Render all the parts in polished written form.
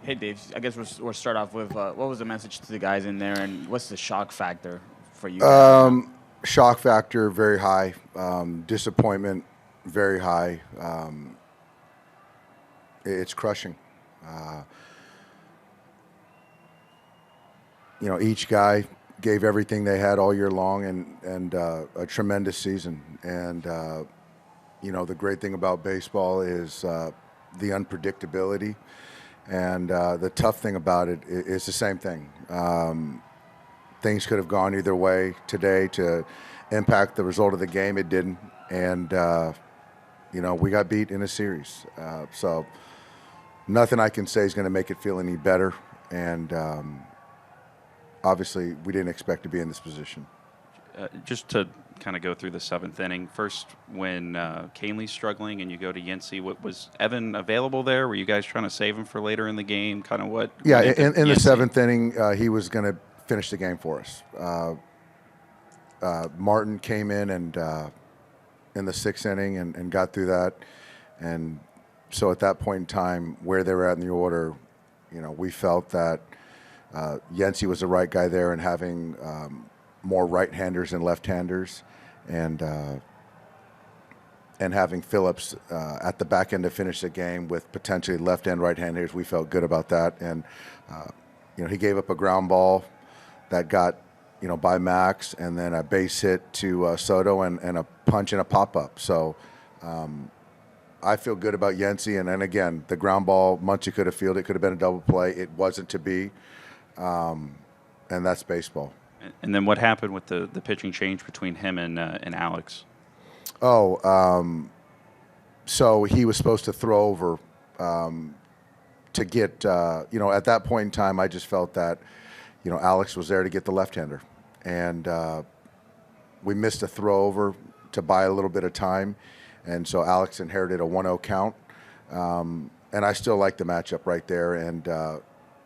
Hey, Dave. I guess we'll start off with what was the message to the guys in there, and what's the shock factor for you guys right now? Shock factor very high. Disappointment very high. It's crushing. Each guy gave everything they had all year long, and a tremendous season. And the great thing about baseball is the unpredictability, and the tough thing about it is the same thing. Things could have gone either way today to impact the result of the game. It didn't, and we got beat in a series. So nothing I can say is going to make it feel any better. And obviously, we didn't expect to be in this position. Just to kind of go through the seventh inning, first when Canley's struggling and you go to Yancey, was Evan available there? Were you guys trying to save him for later in the game? Kind of what? Yeah, in the seventh inning, he was going to finish the game for us. Martin came in and in the sixth inning and got through that. And so at that point in time, where they were at in the order, we felt that Yancey was the right guy there, and having more right-handers than left-handers, and having Phillips at the back end to finish the game with potentially left and right-handers, we felt good about that. And he gave up a ground ball that got by Max, and then a base hit to Soto, and a punch and a pop-up. So I feel good about Yancey. And then again, the ground ball, Muncy could have fielded. It could have been a double play. It wasn't to be. And that's baseball. And then what happened with the pitching change between him and Alex? So he was supposed to throw over to get, at that point in time, I just felt that, Alex was there to get the left-hander. And we missed a throw over to buy a little bit of time. And so Alex inherited a 1-0 count. And I still like the matchup right there. And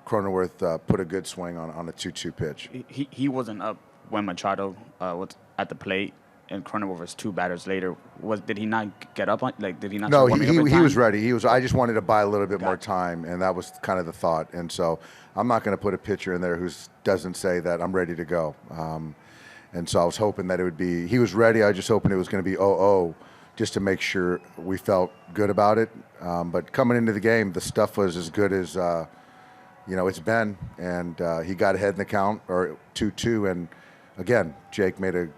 Cronenworth put a good swing on a 2-2 pitch. He wasn't up when Machado was at the plate, and Cronenworth was two batters later. Did he not get up? Did he not? No, he was ready. I just wanted to buy a little bit more time, and that was kind of the thought. And so I'm not going to put a pitcher in there who doesn't say that I'm ready to go. And so I was hoping that it would be. He was ready. I just hoping it was going to be 0-0, just to make sure we felt good about it. But coming into the game, the stuff was as good as it's been, and he got ahead in the count, or 2-2, and again, Jake made a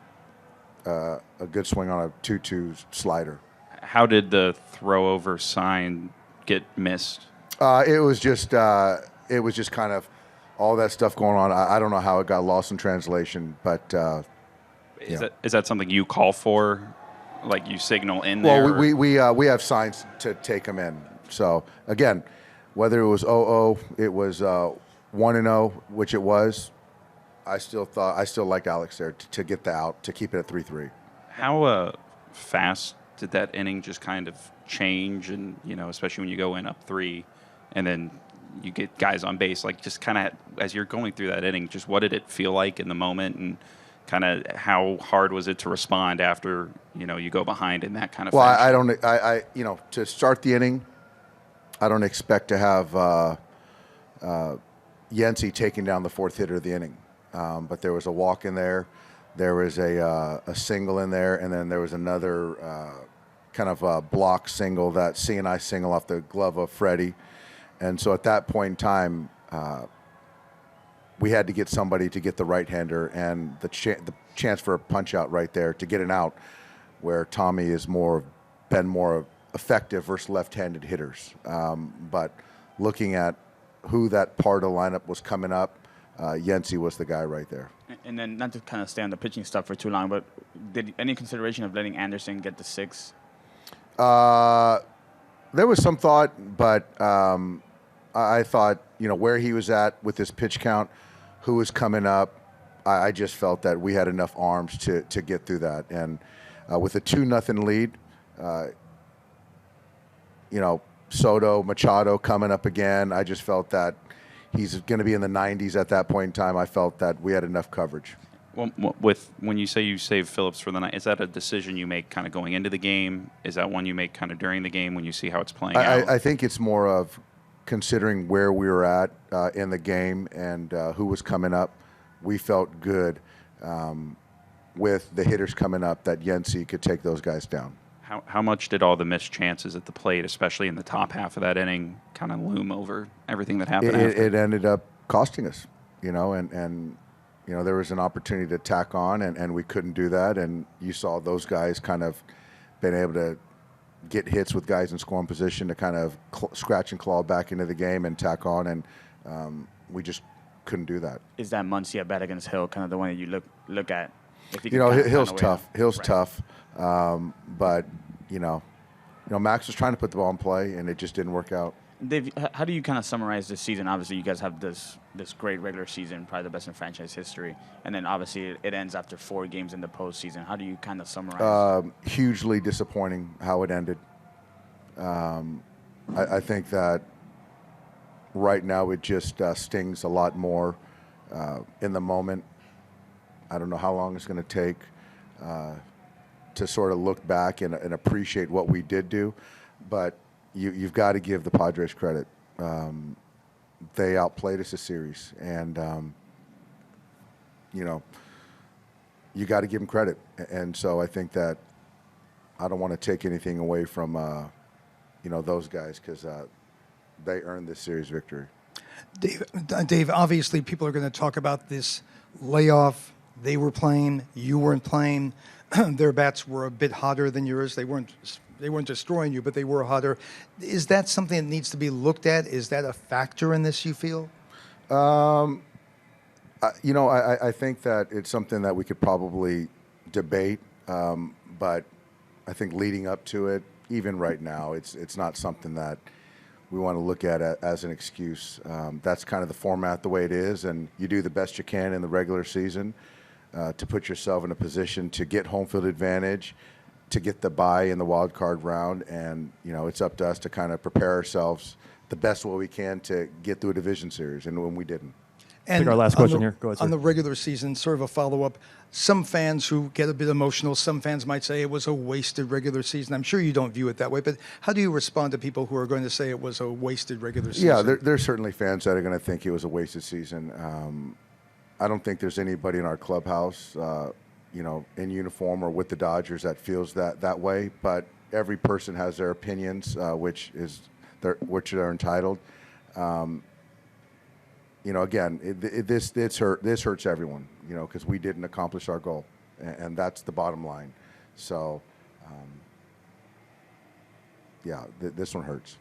good swing on a 2-2 slider. How did the throw over sign get missed? It was just kind of all that stuff going on. I don't know how it got lost in translation, but is that something you call for, like you signal in there? Well, we have signs to take them in. So again, whether it was 0-0, it was 1-0, which it was. I still liked Alex there to get the out, to keep it at 3-3. How fast did that inning just kind of change? And, especially when you go in up 3 and then you get guys on base, like just kind of as you're going through that inning, just what did it feel like in the moment, and kind of how hard was it to respond after, you go behind in that kind of fashion? Well, to start the inning, I don't expect to have Yancey taking down the fourth hitter of the inning. But there was a walk in there. There was a single in there, and then there was another kind of a block single, that C&I single off the glove of Freddie. And so at that point in time, we had to get somebody to get the right-hander, and the chance for a punch-out right there to get an out, where Tommy is been more effective versus left-handed hitters. But looking at who that part of the lineup was coming up, Yancey was the guy right there. And then, not to kind of stay on the pitching stuff for too long, but did any consideration of letting Anderson get the 6? There was some thought, but I thought, where he was at with his pitch count, who was coming up, I just felt that we had enough arms to get through that. And with a 2-0 lead, Soto, Machado coming up again, I just felt that he's going to be in the 90s at that point in time. I felt that we had enough coverage. Well, when you say you save Phillips for the night, is that a decision you make kind of going into the game? Is that one you make kind of during the game when you see how it's playing out? I think it's more of considering where we were at in the game and who was coming up, we felt good with the hitters coming up that Yency could take those guys down. How much did all the missed chances at the plate, especially in the top half of that inning, kind of loom over everything that happened after? It ended up costing us, and there was an opportunity to tack on, and we couldn't do that. And you saw those guys kind of been able to get hits with guys in scoring position to kind of scratch and claw back into the game and tack on, and we just couldn't do that. Is that Muncy at bat against Hill kind of the one that you look at? If Hill's tough. Hill's tough, but Max was trying to put the ball in play, and it just didn't work out. Dave, how do you kind of summarize this season? Obviously, you guys have this great regular season, probably the best in franchise history, and then obviously it ends after 4 games in the postseason. How do you kind of summarize? Hugely disappointing how it ended. I think that right now it just stings a lot more in the moment. I don't know how long it's going to take to sort of look back and appreciate what we did do, but you've got to give the Padres credit. They outplayed us a series, and you got to give them credit. And so I think that I don't want to take anything away from those guys, because they earned this series victory. Dave, obviously people are going to talk about this layoff. They were playing, you weren't playing. Their bats were a bit hotter than yours. They weren't destroying you, but they were hotter. Is that something that needs to be looked at? Is that a factor in this, you feel? I think that it's something that we could probably debate, but I think leading up to it, even right now, it's not something that we want to look at as an excuse. That's kind of the format the way it is, and you do the best you can in the regular season to put yourself in a position to get home field advantage, to get the bye in the wild card round, and it's up to us to kind of prepare ourselves the best way we can to get through a division series, and when we didn't. And our last question here. Go ahead, sir. On the regular season, sort of a follow-up, some fans who get a bit emotional, some fans might say it was a wasted regular season. I'm sure you don't view it that way, but how do you respond to people who are going to say it was a wasted regular season? Yeah, there's certainly fans that are going to think it was a wasted season. I don't think there's anybody in our clubhouse, in uniform or with the Dodgers that feels that way, but every person has their opinions, which they're entitled. Again, this hurts everyone, because we didn't accomplish our goal, and that's the bottom line. So, this one hurts.